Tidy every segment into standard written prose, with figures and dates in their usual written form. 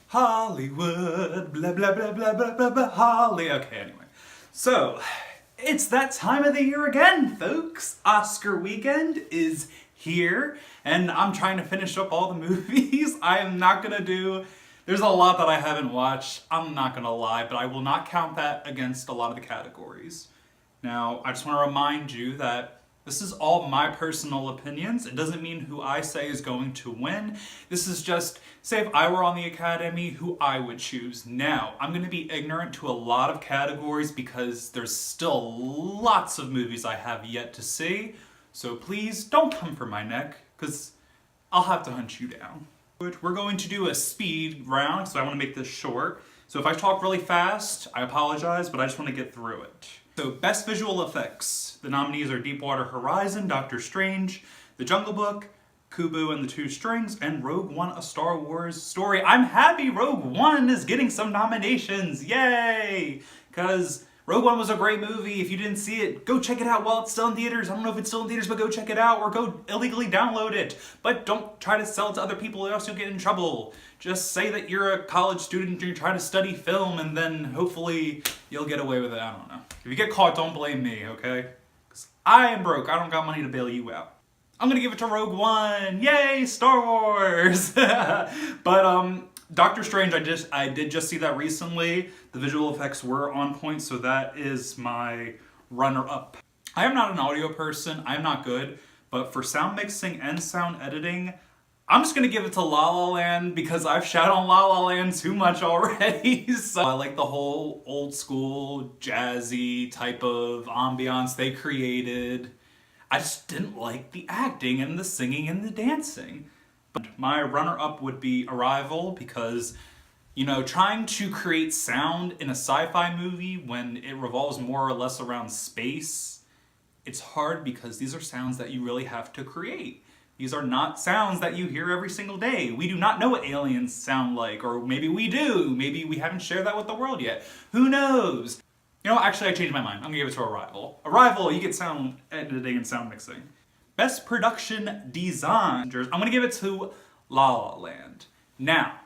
Hollywood, blah blah blah blah blah blah blah, Holly. Okay, anyway. So, it's that time of the year again, folks. Oscar weekend is here, and I'm trying to finish up all the movies. I am not gonna do... There's a lot that I haven't watched, I'm not gonna lie, but I will not count that against a lot of the categories. Now, I just want to remind you that this is all my personal opinions. It doesn't mean who I say is going to win. This is just, say if I were on the Academy, who I would choose. Now, I'm going to be ignorant to a lot of categories because there's still lots of movies I have yet to see. So please don't come for my neck, because I'll have to hunt you down. We're going to do a speed round, so I want to make this short. So if I talk really fast, I apologize, but I just want to get through it. So, Best Visual Effects. The nominees are Deepwater Horizon, Doctor Strange, The Jungle Book, Kubo and the Two Strings, and Rogue One: A Star Wars Story. I'm happy Rogue One is getting some nominations, yay! Because Rogue One was a great movie. If you didn't see it, go check it out while it's still in theaters. I don't know if it's still in theaters, but go check it out, or go illegally download it. But don't try to sell it to other people, or else you'll get in trouble. Just say that you're a college student and you're trying to study film, and then hopefully you'll get away with it. I don't know. If you get caught, don't blame me, okay? Because I am broke. I don't got money to bail you out. I'm gonna give it to Rogue One. Yay, Star Wars! But, Doctor Strange, I did just see that recently. The visual effects were on point, so that is my runner-up. I am not an audio person. I am not good. But for sound mixing and sound editing, I'm just gonna give it to La La Land because I've shouted on La La Land too much already. So I like the whole old school, jazzy type of ambiance they created. I just didn't like the acting and the singing and the dancing. But my runner-up would be Arrival because, you know, trying to create sound in a sci-fi movie when it revolves more or less around space, it's hard because these are sounds that you really have to create. These are not sounds that you hear every single day. We do not know what aliens sound like, or maybe we do. Maybe we haven't shared that with the world yet. Who knows? You know, actually I changed my mind. I'm gonna give it to Arrival. Arrival, you get sound editing and sound mixing. Best Production Design. I'm gonna give it to La La Land. Now,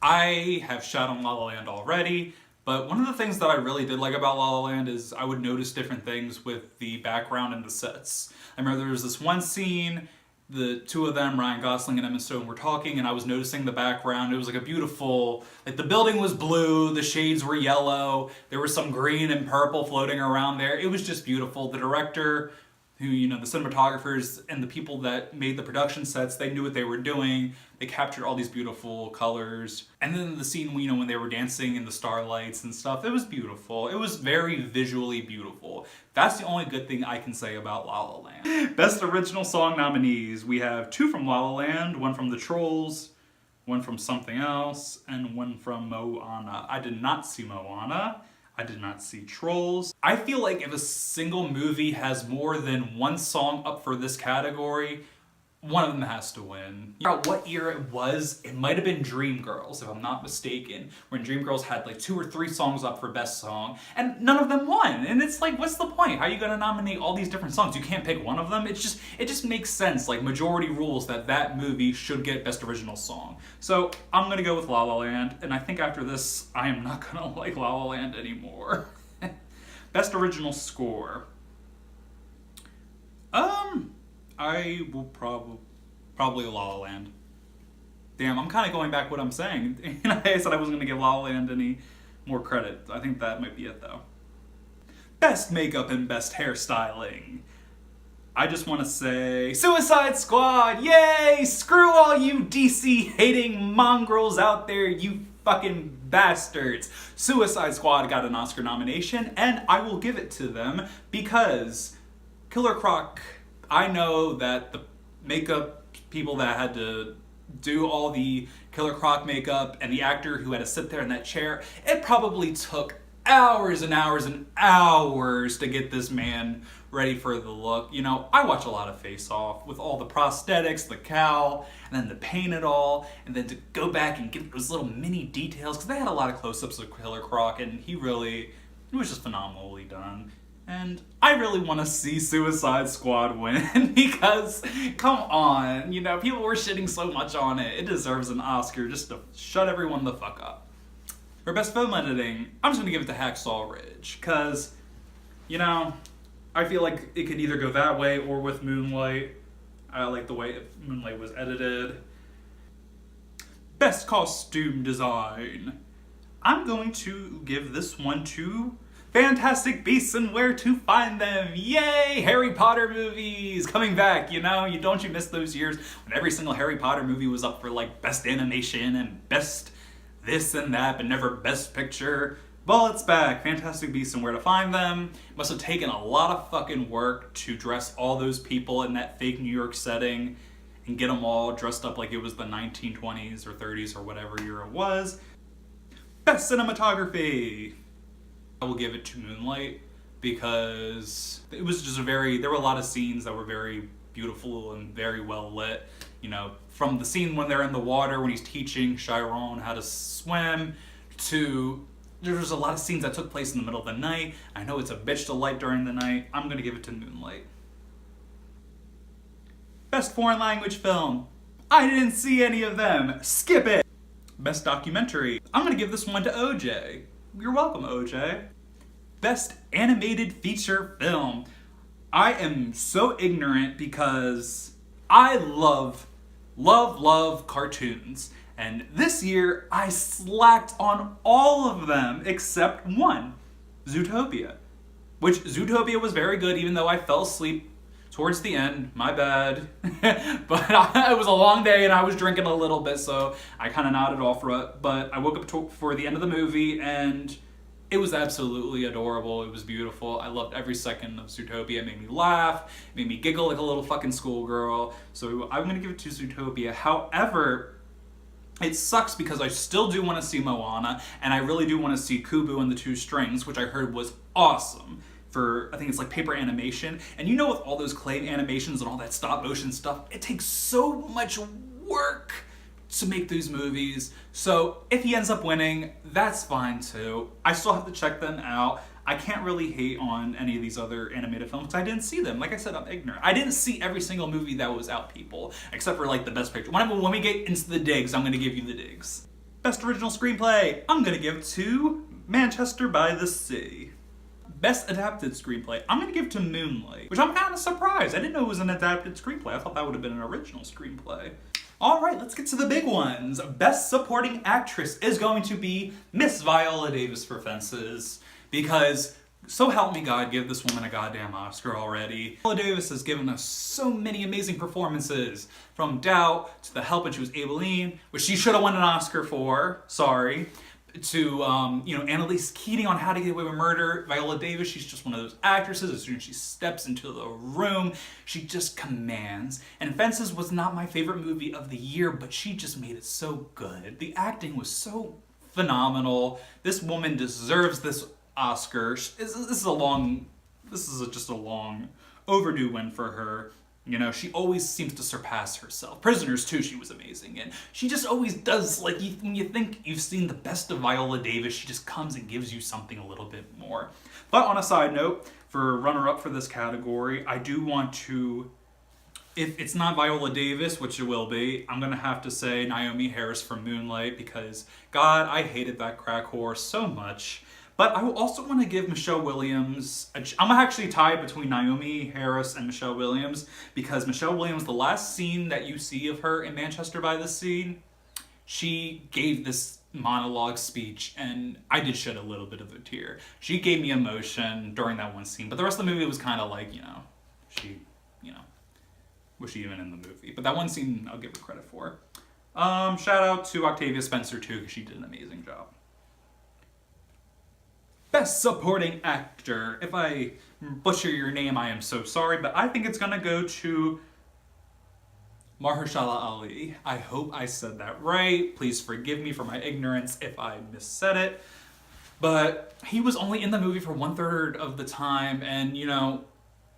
I have shot on La La Land already, but one of the things that I really did like about La La Land is I would notice different things with the background and the sets. I remember there was this one scene, the two of them, Ryan Gosling and Emma Stone, were talking, and I was noticing the background. It was like a beautiful, like the building was blue, the shades were yellow, there was some green and purple floating around there. It was just beautiful. The director, who, you know, the cinematographers and the people that made the production sets, they knew what they were doing. They captured all these beautiful colors. And then the scene, you know, when they were dancing in the starlights and stuff, it was beautiful. It was very visually beautiful. That's the only good thing I can say about La La Land. Best Original Song nominees. We have 2 from La La Land, 1 from The Trolls, 1 from something else, and 1 from Moana. I did not see Moana. I did not see Trolls. I feel like if a single movie has more than 1 song up for this category, one of them has to win. What year it was, it might have been Dreamgirls, if I'm not mistaken, when Dreamgirls had like 2 or 3 songs up for Best Song, and none of them won. And it's like, what's the point? How are you gonna nominate all these different songs? You can't pick one of them? It just makes sense, like majority rules that that movie should get Best Original Song. So I'm gonna go with La La Land, and I think after this, I am not gonna like La La Land anymore. Best Original Score. I will probably La La Land. Damn, I'm kind of going back what I'm saying. I said I wasn't going to give La La Land any more credit. I think that might be it, though. Best Makeup and Best Hairstyling. I just want to say, Suicide Squad, yay! Screw all you DC-hating mongrels out there, you fucking bastards. Suicide Squad got an Oscar nomination, and I will give it to them because Killer Croc... I know that the makeup people that had to do all the Killer Croc makeup and the actor who had to sit there in that chair, it probably took hours and hours and hours to get this man ready for the look. You know, I watch a lot of Face Off with all the prosthetics, the cowl, and then to paint it all, and then to go back and get those little mini details, because they had a lot of close-ups of Killer Croc, and it was just phenomenally done. And I really want to see Suicide Squad win because, come on, you know, people were shitting so much on it. It deserves an Oscar just to shut everyone the fuck up. For Best Film Editing, I'm just going to give it to Hacksaw Ridge because, you know, I feel like it could either go that way or with Moonlight. I like the way Moonlight was edited. Best Costume Design. I'm going to give this one to Fantastic Beasts and Where to Find Them. Yay! Harry Potter movies coming back, you know? Don't you miss those years when every single Harry Potter movie was up for like Best Animation and Best this and that, but never Best Picture? Well, it's back. Fantastic Beasts and Where to Find Them. Must have taken a lot of fucking work to dress all those people in that fake New York setting and get them all dressed up like it was the 1920s or 30s or whatever year it was. Best Cinematography. I will give it to Moonlight because it was just there were a lot of scenes that were very beautiful and very well lit. You know, from the scene when they're in the water, when he's teaching Chiron how to swim, to there's a lot of scenes that took place in the middle of the night. I know it's a bitch to light during the night. I'm going to give it to Moonlight. Best Foreign Language Film. I didn't see any of them. Skip it. Best Documentary. I'm going to give this one to OJ. You're welcome, OJ. Best Animated Feature Film. I am so ignorant because I love cartoons. And this year, I slacked on all of them except one, Zootopia. Which, Zootopia was very good, even though I fell asleep towards the end. My bad. But it was a long day and I was drinking a little bit, so I kind of nodded off for it. But I woke up for the end of the movie and it was absolutely adorable. It was beautiful. I loved every second of Zootopia. It made me laugh. It made me giggle like a little fucking schoolgirl. So I'm going to give it to Zootopia. However, it sucks because I still do want to see Moana, and I really do want to see Kubo and the Two Strings, which I heard was awesome for, I think it's like paper animation. And you know, with all those clay animations and all that stop motion stuff, it takes so much work to make these movies. So if he ends up winning, that's fine too. I still have to check them out. I can't really hate on any of these other animated films because I didn't see them. Like I said, I'm ignorant. I didn't see every single movie that was out, people, except for like the Best Picture. When we get into the digs, I'm going to give you the digs. Best Original Screenplay, I'm going to give to Manchester by the Sea. Best Adapted Screenplay, I'm going to give to Moonlight, which I'm kind of surprised. I didn't know it was an adapted screenplay. I thought that would have been an original screenplay. All right, let's get to the big ones. Best Supporting Actress is going to be Miss Viola Davis for Fences, because so help me God, give this woman a goddamn Oscar already. Viola Davis has given us so many amazing performances, from Doubt to The Help when she was Aileen, which she should have won an Oscar for, sorry, to Annalise Keating on How to Get Away with Murder. Viola Davis, she's just one of those actresses. As soon as she steps into the room, she just commands. And Fences was not my favorite movie of the year, but she just made it so good. The acting was so phenomenal. This woman deserves this Oscar. This is just a long overdue win for her. You know, she always seems to surpass herself. Prisoners, too, she was amazing in. She just always does, like, when you think you've seen the best of Viola Davis, she just comes and gives you something a little bit more. But on a side note, for runner-up for this category, I do want to, if it's not Viola Davis, which it will be, I'm going to have to say Naomi Harris for Moonlight, because, God, I hated that crack whore so much. But I also want to give Michelle Williams, I'm actually tied between Naomi Harris and Michelle Williams, because Michelle Williams, the last scene that you see of her in Manchester by the Sea, she gave this monologue speech, and I did shed a little bit of a tear. She gave me emotion during that one scene, but the rest of the movie was kind of like, was she even in the movie? But that one scene, I'll give her credit for. Shout out to Octavia Spencer, too, because she did an amazing job. Best Supporting Actor. If I butcher your name, I am so sorry, but I think it's gonna go to Mahershala Ali. I hope I said that right. Please forgive me for my ignorance if I missaid it. But he was only in the movie for 1/3 of the time, and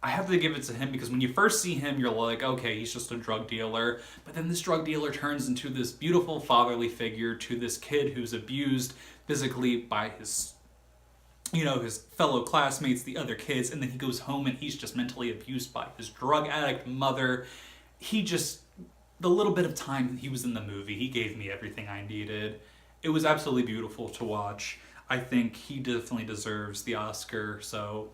I have to give it to him because when you first see him, you're like, okay, he's just a drug dealer. But then this drug dealer turns into this beautiful fatherly figure to this kid who's abused physically by his his fellow classmates, the other kids, and then he goes home and he's just mentally abused by his drug addict mother. The little bit of time he was in the movie, he gave me everything I needed. It was absolutely beautiful to watch. I think he definitely deserves the Oscar, so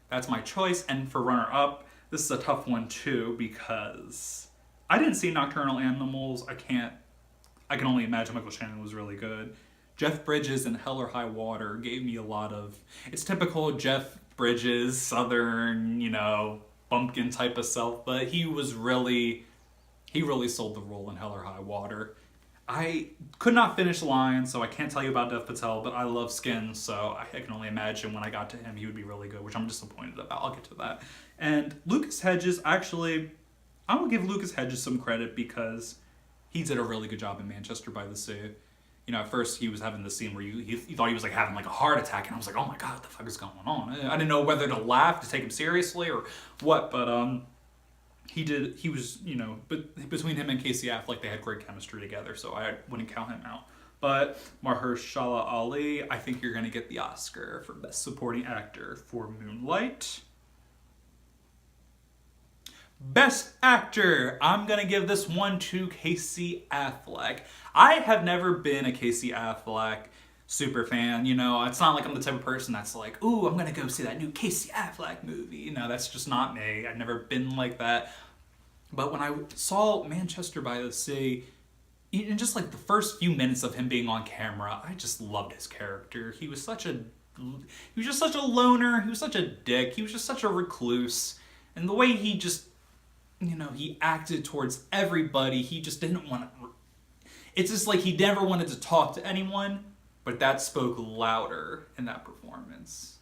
that's my choice. And for runner-up, this is a tough one too, because I didn't see Nocturnal Animals. I can only imagine Michael Shannon was really good. Jeff Bridges in Hell or High Water gave me a lot of... It's typical Jeff Bridges, Southern, bumpkin type of self, but he really sold the role in Hell or High Water. I could not finish Lion, so I can't tell you about Dev Patel, but I love Skins, so I can only imagine when I got to him he would be really good, which I'm disappointed about. I'll get to that. And Lucas Hedges, actually, I will give Lucas Hedges some credit because he did a really good job in Manchester by the Sea. At first he was having this scene where he thought he was having a heart attack, and I was like, oh my god, what the fuck is going on? I didn't know whether to laugh, to take him seriously, or what, but he was, but between him and Casey Affleck, they had great chemistry together, so I wouldn't count him out. But Mahershala Ali, I think you're going to get the Oscar for Best Supporting Actor for Moonlight. Best Actor, I'm going to give this one to Casey Affleck. I have never been a Casey Affleck super fan, it's not like I'm the type of person that's like, ooh, I'm gonna go see that new Casey Affleck movie. That's just not me. I've never been like that. But when I saw Manchester by the Sea, in just the first few minutes of him being on camera, I just loved his character. He was just such a loner. He was such a dick. He was just such a recluse. And the way he just, he acted towards everybody, he just didn't want to... It's just like he never wanted to talk to anyone, but that spoke louder in that performance.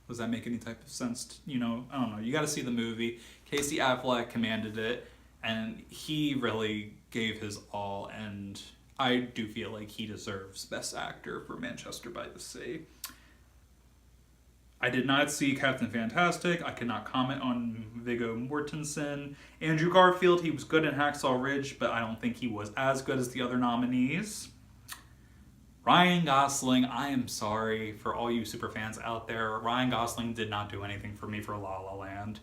Does that make any type of sense? I don't know. You got to see the movie. Casey Affleck commanded it, and he really gave his all, and I do feel like he deserves Best Actor for Manchester by the Sea. I did not see Captain Fantastic. I cannot comment on Viggo Mortensen. Andrew Garfield, he was good in Hacksaw Ridge, but I don't think he was as good as the other nominees. Ryan Gosling, I am sorry for all you super fans out there. Ryan Gosling did not do anything for me for La La Land.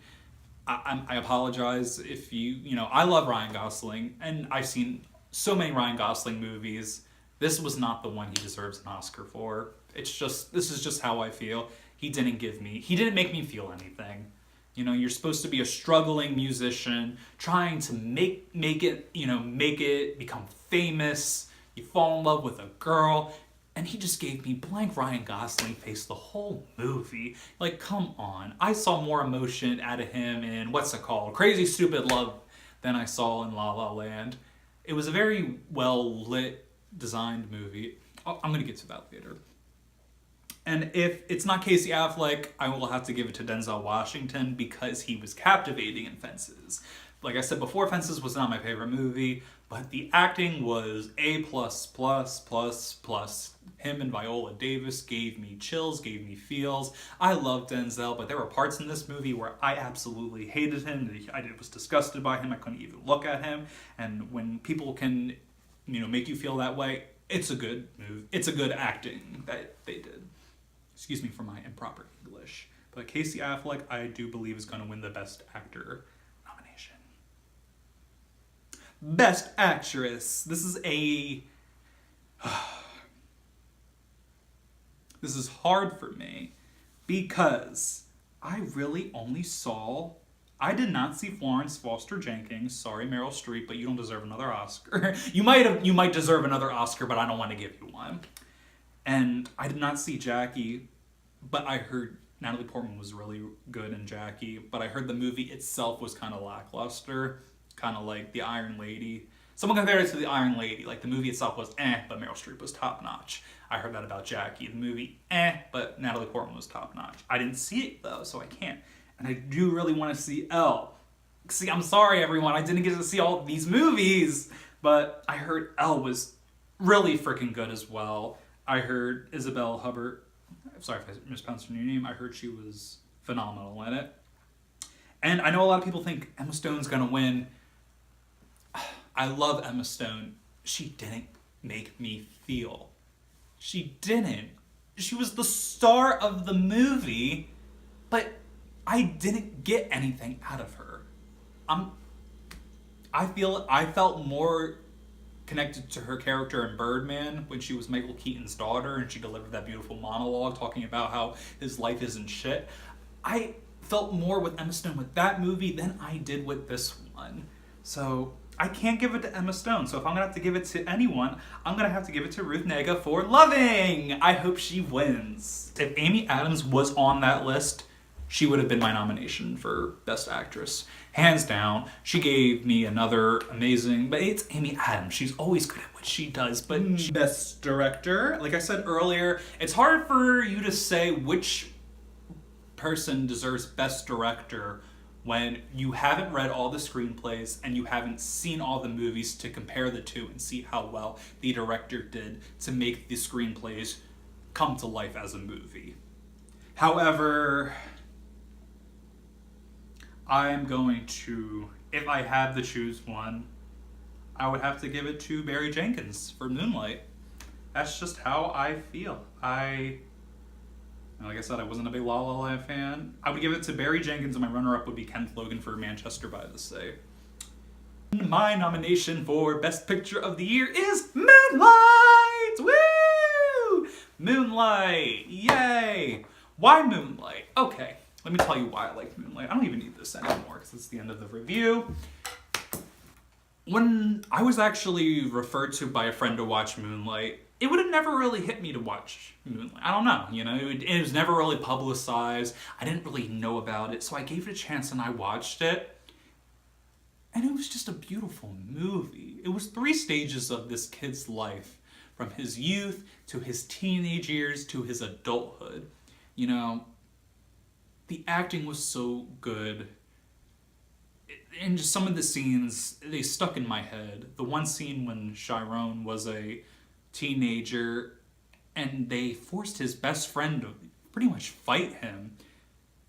I apologize if I love Ryan Gosling, and I've seen so many Ryan Gosling movies. This was not the one he deserves an Oscar for. This is just how I feel. He didn't make me feel anything. You're supposed to be a struggling musician, trying to make it, become famous. You fall in love with a girl, and he just gave me blank Ryan Gosling face the whole movie. Come on. I saw more emotion out of him in, Crazy Stupid Love than I saw in La La Land. It was a very well-lit, designed movie. I'm going to get to that later. And if it's not Casey Affleck, I will have to give it to Denzel Washington because he was captivating in Fences. Like I said before, Fences was not my favorite movie, but the acting was A++++. Him and Viola Davis gave me chills, gave me feels. I love Denzel, but there were parts in this movie where I absolutely hated him. I was disgusted by him. I couldn't even look at him. And when people can, make you feel that way, it's a good move. It's a good acting that they did. Excuse me for my improper English. But Casey Affleck, I do believe, is going to win the Best Actor nomination. Best Actress. This is hard for me because I really only saw... I did not see Florence Foster Jenkins. Sorry, Meryl Streep, but you don't deserve another Oscar. You might deserve another Oscar, but I don't want to give you one. And I did not see Jackie, but I heard Natalie Portman was really good in Jackie, but I heard the movie itself was kind of lackluster, kind of like The Iron Lady. Someone compared it to The Iron Lady. The movie itself was but Meryl Streep was top-notch. I heard that about Jackie. The movie, but Natalie Portman was top-notch. I didn't see it, though, so I can't. And I do really want to see Elle. See, I'm sorry, everyone. I didn't get to see all these movies, but I heard Elle was really freaking good as well. I heard Isabelle Hubbard, I'm sorry if I mispronounced her name, I heard she was phenomenal in it. And I know a lot of people think Emma Stone's gonna win. I love Emma Stone. She didn't make me feel. She didn't. she was the star of the movie, but I didn't get anything out of her. I felt more connected to her character in Birdman when she was Michael Keaton's daughter and she delivered that beautiful monologue talking about how his life isn't shit. I felt more with Emma Stone with that movie than I did with this one. So I can't give it to Emma Stone. So if I'm gonna have to give it to anyone, I'm gonna have to give it to Ruth Negga for Loving. I hope she wins. If Amy Adams was on that list, she would have been my nomination for Best Actress. Hands down. She gave me another amazing, but it's Amy Adams. She's always good at what she does, but Best Director, like I said earlier, it's hard for you to say which person deserves Best Director when you haven't read all the screenplays and you haven't seen all the movies to compare the two and see how well the director did to make the screenplays come to life as a movie. However, I'm going to, if I had to choose one, I would have to give it to Barry Jenkins for Moonlight. That's just how I feel. Like I said, I wasn't a big La La Land fan. I would give it to Barry Jenkins, and my runner-up would be Kenneth Logan for Manchester by the Sea. My nomination for Best Picture of the Year is Moonlight! Woo! Moonlight! Yay! Why Moonlight? Okay. Let me tell you why I like Moonlight. I don't even need this anymore because it's the end of the review. When I was actually referred to by a friend to watch Moonlight, it would have never really hit me to watch Moonlight. I don't know, it was never really publicized. I didn't really know about it, so I gave it a chance and I watched it. And it was just a beautiful movie. It was 3 stages of this kid's life, from his youth to his teenage years to his adulthood. The acting was so good. And just some of the scenes, they stuck in my head. The one scene when Chiron was a teenager and they forced his best friend to pretty much fight him.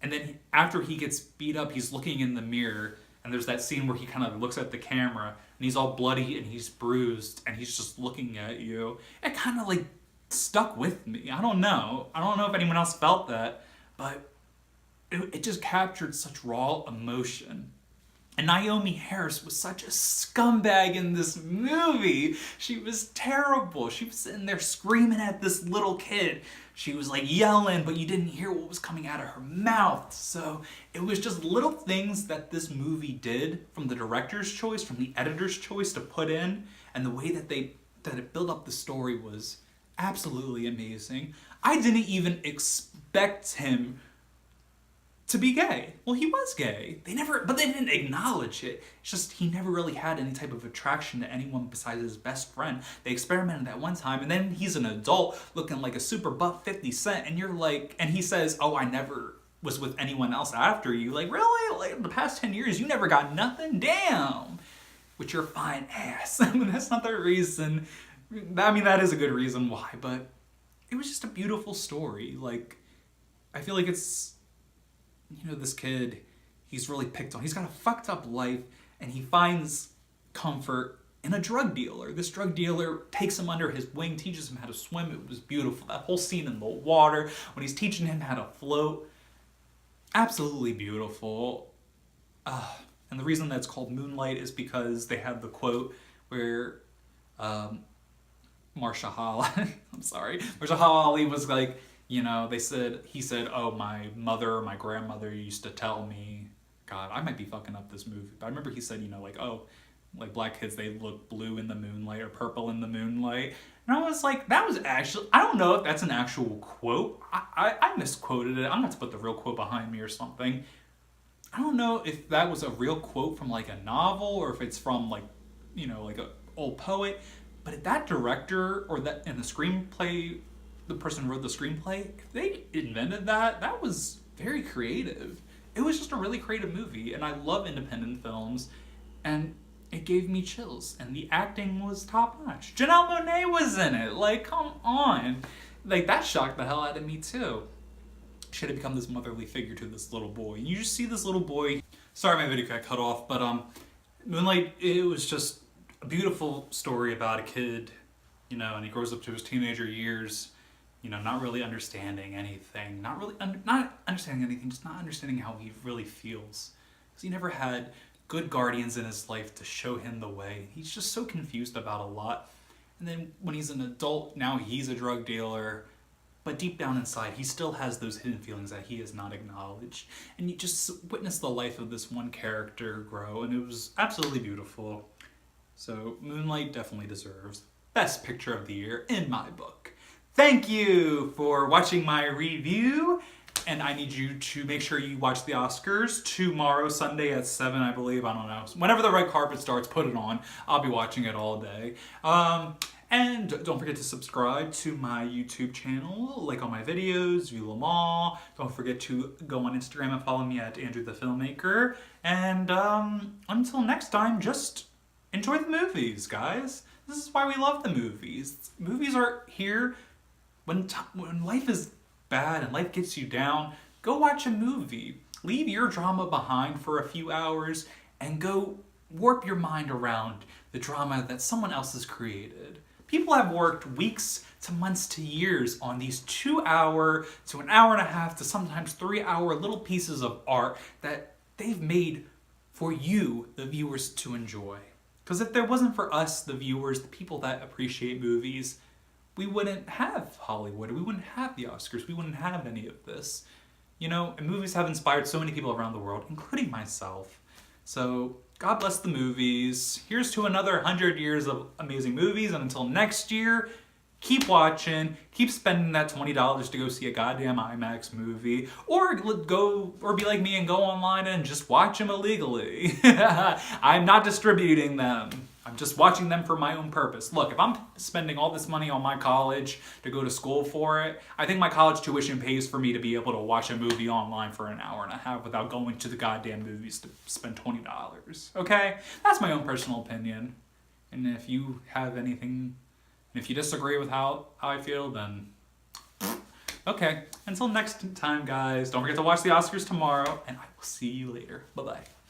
And then after he gets beat up, he's looking in the mirror and there's that scene where he kind of looks at the camera and he's all bloody and he's bruised and he's just looking at you. It kind of like stuck with me. I don't know if anyone else felt that, but it just captured such raw emotion. And Naomi Harris was such a scumbag in this movie. She was terrible. She was sitting there screaming at this little kid. She was like yelling, but you didn't hear what was coming out of her mouth. So it was just little things that this movie did, from the director's choice, from the editor's choice to put in, and the way that it built up the story was absolutely amazing. I didn't even expect him to be gay. Well, he was gay. They didn't acknowledge it. It's just he never really had any type of attraction to anyone besides his best friend. They experimented that one time, and then he's an adult looking like a super buff 50 Cent, and you're like, and he says, "Oh, I never was with anyone else after you." Like, really? Like, in the past 10 years, you never got nothing? Damn! With your fine ass. I mean, that's not the reason. I mean, that is a good reason why, but it was just a beautiful story. Like, I feel like it's, this kid, he's really picked on. He's got a fucked up life, and he finds comfort in a drug dealer. This drug dealer takes him under his wing, teaches him how to swim. It was beautiful. That whole scene in the water, when he's teaching him how to float, absolutely beautiful. And the reason that's called Moonlight is because they have the quote where Mahershala Ali was like, he said, "Oh, my mother or my grandmother used to tell me," God, I might be fucking up this movie, but I remember he said, like black kids, they look blue in the moonlight or purple in the moonlight. And I was like, that was actually, I don't know if that's an actual quote. I misquoted it. I'm going to put the real quote behind me or something. I don't know if that was a real quote from like a novel or if it's from like a old poet. But if that director or that in the screenplay, the person who wrote the screenplay, if they invented that, that was very creative. It was just a really creative movie, and I love independent films, and it gave me chills, and the acting was top-notch. Janelle Monáe was in it. Like, come on. Like, that shocked the hell out of me, too. She had become this motherly figure to this little boy. And you just see this little boy. Sorry my video got cut off, but Moonlight, it was just a beautiful story about a kid, and he grows up to his teenager years, not really understanding anything, not understanding anything, just not understanding how he really feels. Because he never had good guardians in his life to show him the way. He's just so confused about a lot. And then when he's an adult, now he's a drug dealer. But deep down inside, he still has those hidden feelings that he has not acknowledged. And you just witness the life of this one character grow, and it was absolutely beautiful. So Moonlight definitely deserves Best Picture of the Year in my book. Thank you for watching my review, and I need you to make sure you watch the Oscars tomorrow, Sunday at 7, I believe. I don't know. Whenever the red carpet starts, put it on. I'll be watching it all day. And don't forget to subscribe to my YouTube channel, like all my videos, view them all. Don't forget to go on Instagram and follow me at Andrew the Filmmaker. And until next time, just enjoy the movies, guys. This is why we love the movies. Movies are here when life is bad and life gets you down. Go watch a movie. Leave your drama behind for a few hours and go warp your mind around the drama that someone else has created. People have worked weeks to months to years on these 2 hour to an hour and a half to sometimes 3 hour little pieces of art that they've made for you, the viewers, to enjoy. Because if there wasn't for us, the viewers, the people that appreciate movies, we wouldn't have Hollywood, we wouldn't have the Oscars, we wouldn't have any of this. And movies have inspired so many people around the world, including myself. So, God bless the movies. Here's to another 100 years of amazing movies, and until next year, keep watching, keep spending that $20 to go see a goddamn IMAX movie, or be like me and go online and just watch them illegally. I'm not distributing them. I'm just watching them for my own purpose. Look, if I'm spending all this money on my college to go to school for it, I think my college tuition pays for me to be able to watch a movie online for an hour and a half without going to the goddamn movies to spend $20. Okay? That's my own personal opinion. And if you have anything, if you disagree with how I feel, then okay. Until next time, guys, don't forget to watch the Oscars tomorrow, and I will see you later. Bye-bye.